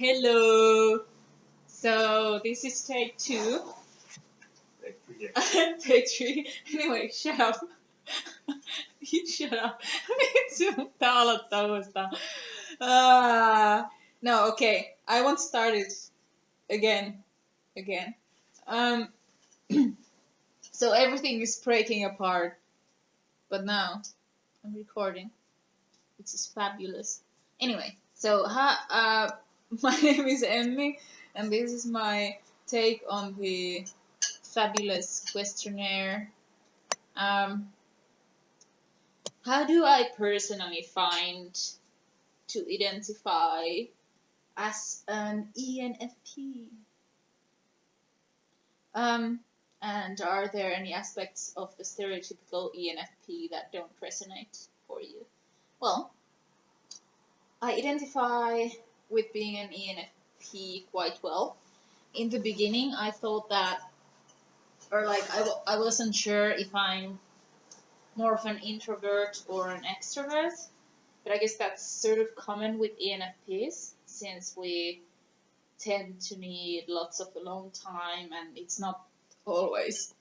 Hello. So this is take 2. Take 3. Anyway, shut up. You shut up. Pitää aloittaa uudestaan. No, okay. I want to start it again. So everything is breaking apart. But now I'm recording, which is fabulous. Anyway, so my name is Emmy, and this is my take on the fabulous questionnaire. How do I personally find to identify as an ENFP? And are there any aspects of the stereotypical ENFP that don't resonate for you? Well, I identify with being an ENFP quite well. In the beginning, I thought that, or like I wasn't sure if I'm more of an introvert or an extrovert, but I guess that's sort of common with ENFPs, since we tend to need lots of alone time, and it's not always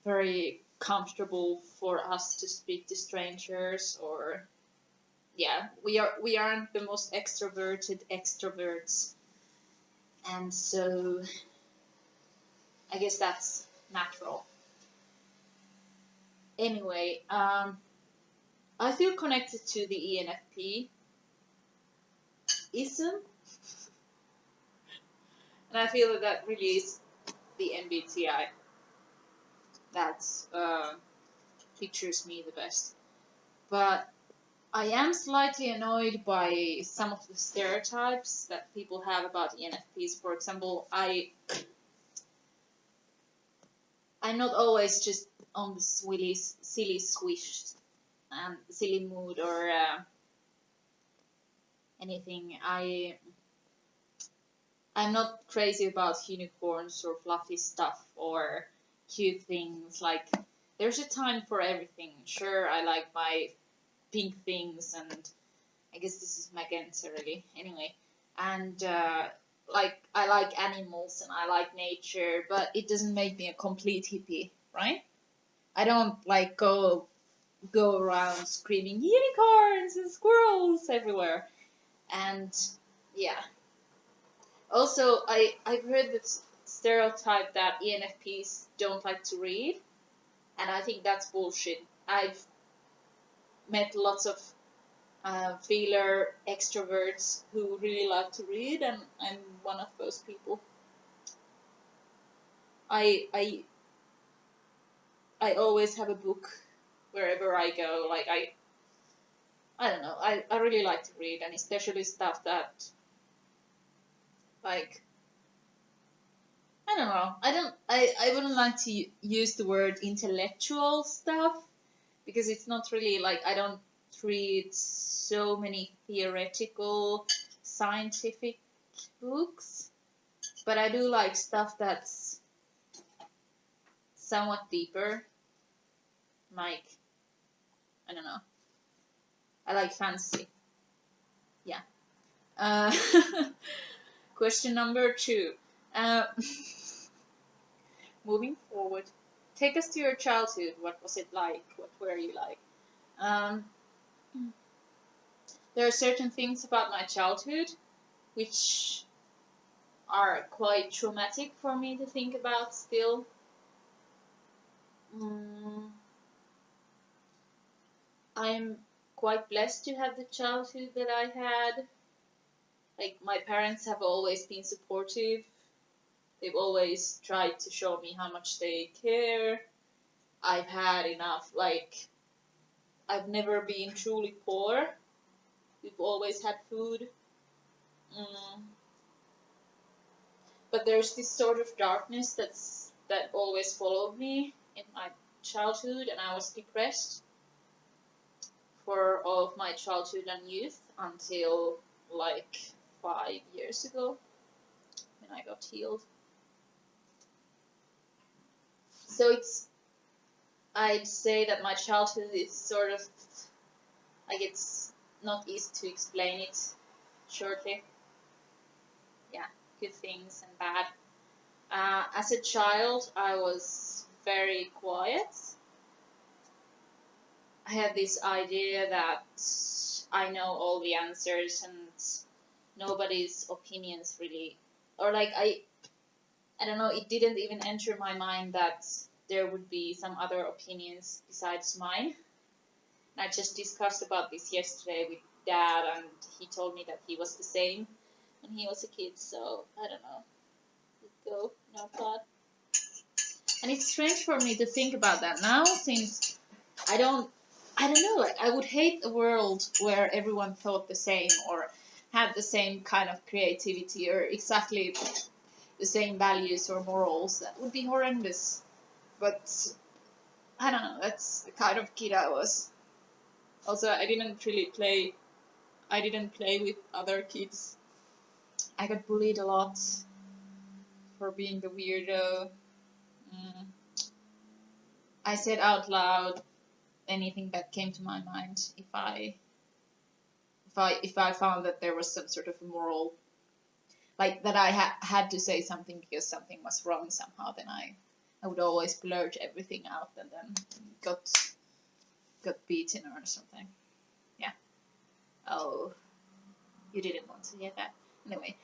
very comfortable for us to speak to strangers, or we aren't the most extroverted extroverts, and so I guess that's natural. Anyway, I feel connected to the ENFP-ism, and I feel that really is the MBTI that pictures me the best. But I am slightly annoyed by some of the stereotypes that people have about ENFPs. For example, I'm not always just on the silly swish and silly mood or anything. I'm not crazy about unicorns or fluffy stuff or cute things. Like, there's a time for everything. Sure, I like my pink things, and I guess this is magenta really. Anyway, and like, I like animals and I like nature, but it doesn't make me a complete hippie, right? I don't like go around screaming unicorns and squirrels everywhere. And yeah. Also, I've heard this stereotype that ENFPs don't like to read, and I think that's bullshit. I've met lots of feeler extroverts who really like to read, and I'm one of those people. I always have a book wherever I go. Like, I don't know. I really like to read, and especially stuff that, like, I don't know. I wouldn't like to use the word intellectual stuff, because it's not really, like, I don't read so many theoretical scientific books, but I do like stuff that's somewhat deeper. Like, I don't know. I like fantasy. Yeah. Question number 2. Moving forward. Take us to your childhood. What was it like? What were you like? There are certain things about my childhood which are quite traumatic for me to think about still. I'm quite blessed to have the childhood that I had. Like, my parents have always been supportive. They've always tried to show me how much they care. I've had enough, like, I've never been truly poor. We've always had food. But there's this sort of darkness that always followed me in my childhood, and I was depressed for all of my childhood and youth until like 5 years ago when I got healed. So I'd say that my childhood is sort of, like, it's not easy to explain it shortly. yeah, good things and bad. As a child, I was very quiet. I had this idea that I know all the answers and nobody's opinions really, or like I don't know, it didn't even enter my mind that there would be some other opinions besides mine. And I just discussed about this yesterday with Dad, and he told me that he was the same when he was a kid, so I don't know. Go, no thought. And it's strange for me to think about that now, since I don't know, like I would hate a world where everyone thought the same or had the same kind of creativity or exactly the same values or morals. That would be horrendous. But I don't know, that's the kind of kid I was. Also, I didn't play with other kids. I got bullied a lot for being the weirdo. I said out loud anything that came to my mind. If I found that there was some sort of a moral, like that I had to say something because something was wrong somehow, then I would always blurt everything out and then got beaten or something. Yeah. Oh, you didn't want to hear that. Anyway.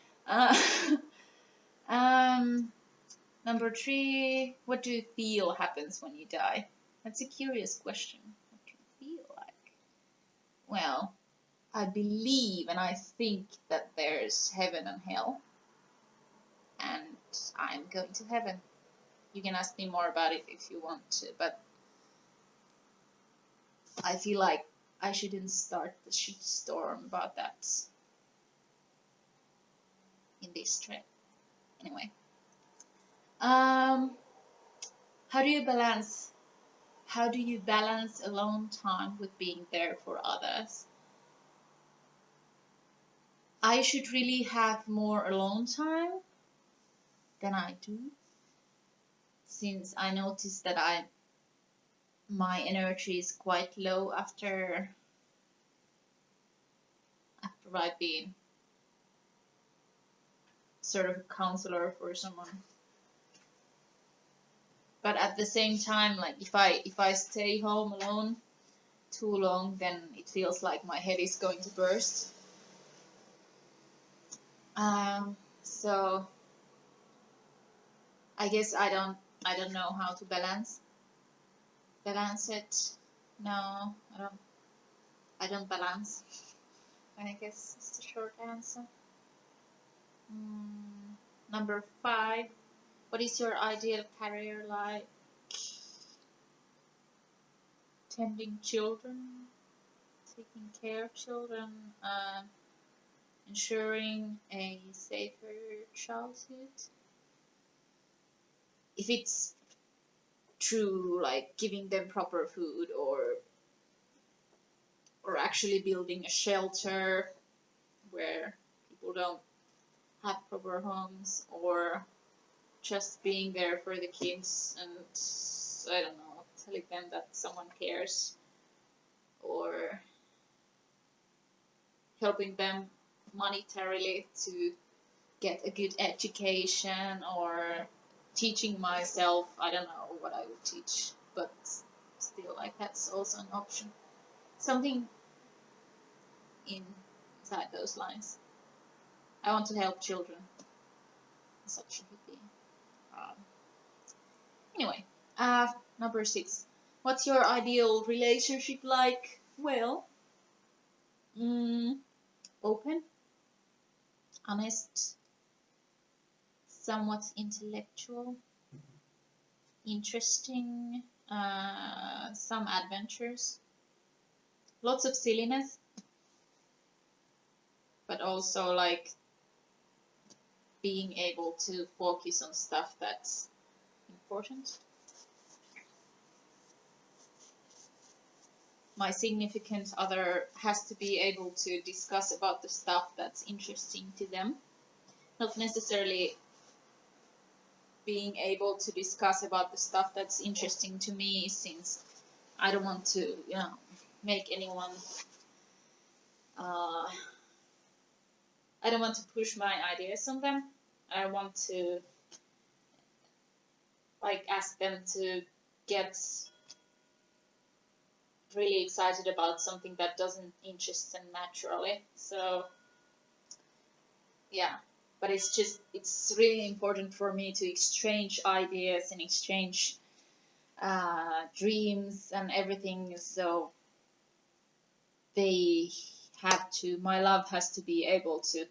Number 3, what do you feel happens when you die? That's a curious question. What do you feel like? Well, I believe and I think that there's heaven and hell, and I'm going to heaven. You can ask me more about it if you want to, but I feel like I shouldn't start the shitstorm about that in this thread. Anyway, how do you balance alone time with being there for others? I should really have more alone time than I do, since I noticed that my energy is quite low after I've been sort of a counselor for someone. But at the same time, like if I stay home alone too long, then it feels like my head is going to burst. So I guess I don't know how to balance it. No, I don't balance. I guess it's the short answer. Number 5, what is your ideal career like? Tending children, taking care of children, ensuring a safer childhood. If it's true, like giving them proper food or actually building a shelter where people don't have proper homes, or just being there for the kids and, I don't know, telling them that someone cares, or helping them monetarily to get a good education, or teaching myself. I don't know what I would teach, but still, like, that's also an option. Something inside those lines. I want to help children. Such a hippie. Anyway, number 6. What's your ideal relationship like? Well, open, honest, somewhat intellectual, interesting, some adventures, lots of silliness, but also like being able to focus on stuff that's important. My significant other has to be able to discuss about the stuff that's interesting to them, not necessarily being able to discuss about the stuff that's interesting to me, since I don't want to, make anyone I don't want to push my ideas on them. I want to like ask them to get really excited about something that doesn't interest them naturally. So yeah, but it's really important for me to exchange ideas and exchange dreams and everything. So my love has to be able to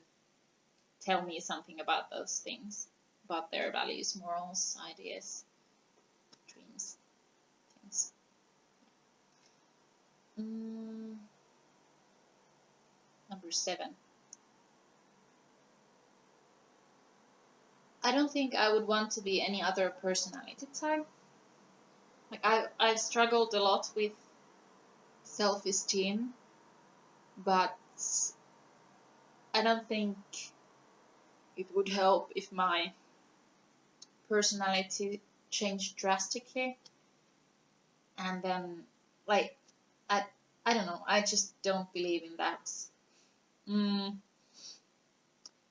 tell me something about those things, about their values, morals, ideas, dreams, things. Number 7. I don't think I would want to be any other personality type. Like I've struggled a lot with self-esteem, but I don't think it would help if my personality changed drastically. And then, like, I don't know. I just don't believe in that.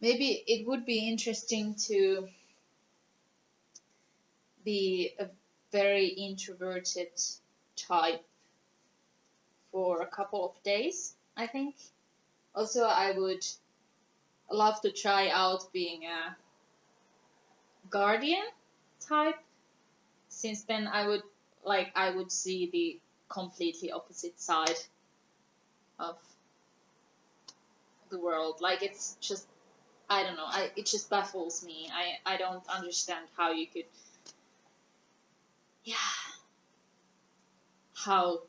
Maybe it would be interesting to be a very introverted type for a couple of days, I think. Also, I would love to try out being a guardian type, since then I would see the completely opposite side of the world. Like, it's just, I don't know, it just baffles me. I don't understand how you could, how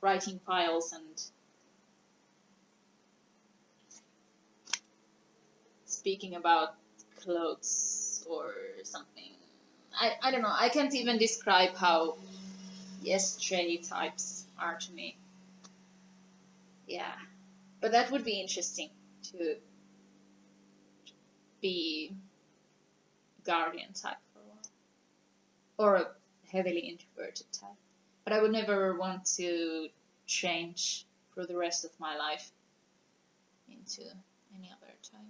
writing files and speaking about clothes or something. I don't know. I can't even describe how ESJ types are to me. Yeah. But that would be interesting to be guardian type for a while. Or a heavily introverted type. But I would never want to change for the rest of my life into any other type.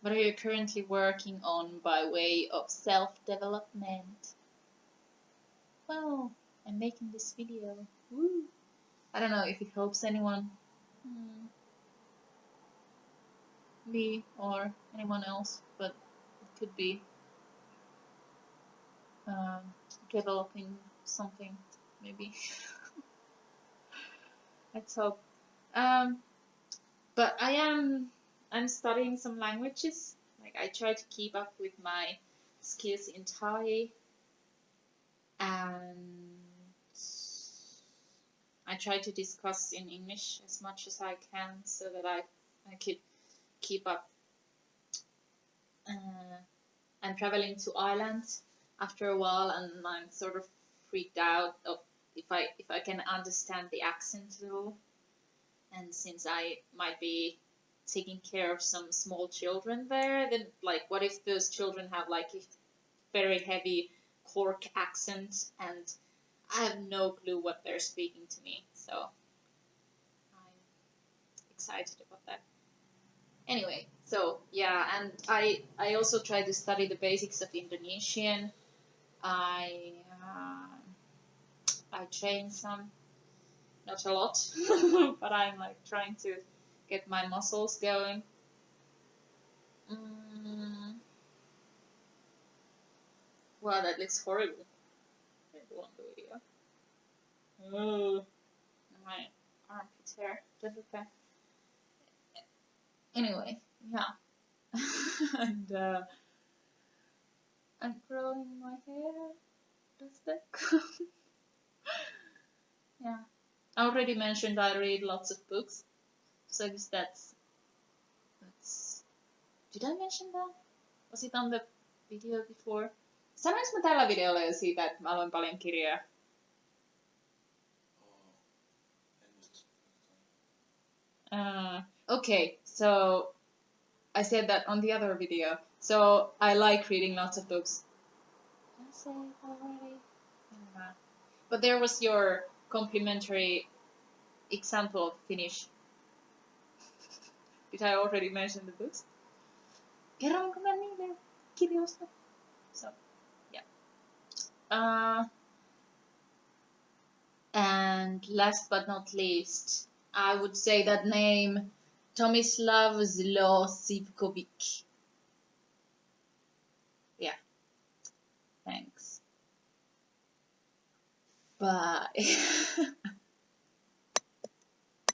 What are you currently working on by way of self-development? Well, I'm making this video. Woo! I don't know if it helps anyone. Me or anyone else, but it could be developing something, maybe. Let's hope. But I'm studying some languages. Like, I try to keep up with my skills in Thai, and I try to discuss in English as much as I can so that I could keep up. I'm traveling to Ireland after a while, and I'm sort of freaked out of if I can understand the accent at all. And since I might be taking care of some small children there, then like, what if those children have like a very heavy Cork accent and I have no clue what they're speaking to me, so I'm excited about that. Anyway, so yeah, and I also try to study the basics of Indonesian. I train some, not a lot, but I'm like trying to get my muscles going. Wow, that looks horrible. I don't want the video. Oh, my armpit hair. That's okay. Anyway, yeah. And I'm growing my hair. Does that count? Yeah. I already mentioned I read lots of books. So I guess that's... Did I mention that? Was it on the video before? Sanoinko mä tällä videolla jo siitä, että mä luen paljon kirjoja? Okay, so I said that on the other video. So I like reading lots of books. Did I say already? But there was your complimentary example of Finnish. Did I already mention the books? Kerronko mä niille kirjoista? So, yeah. And last but not least, I would say that name, Tomislav Zlosivkovic. Yeah. Thanks. Bye.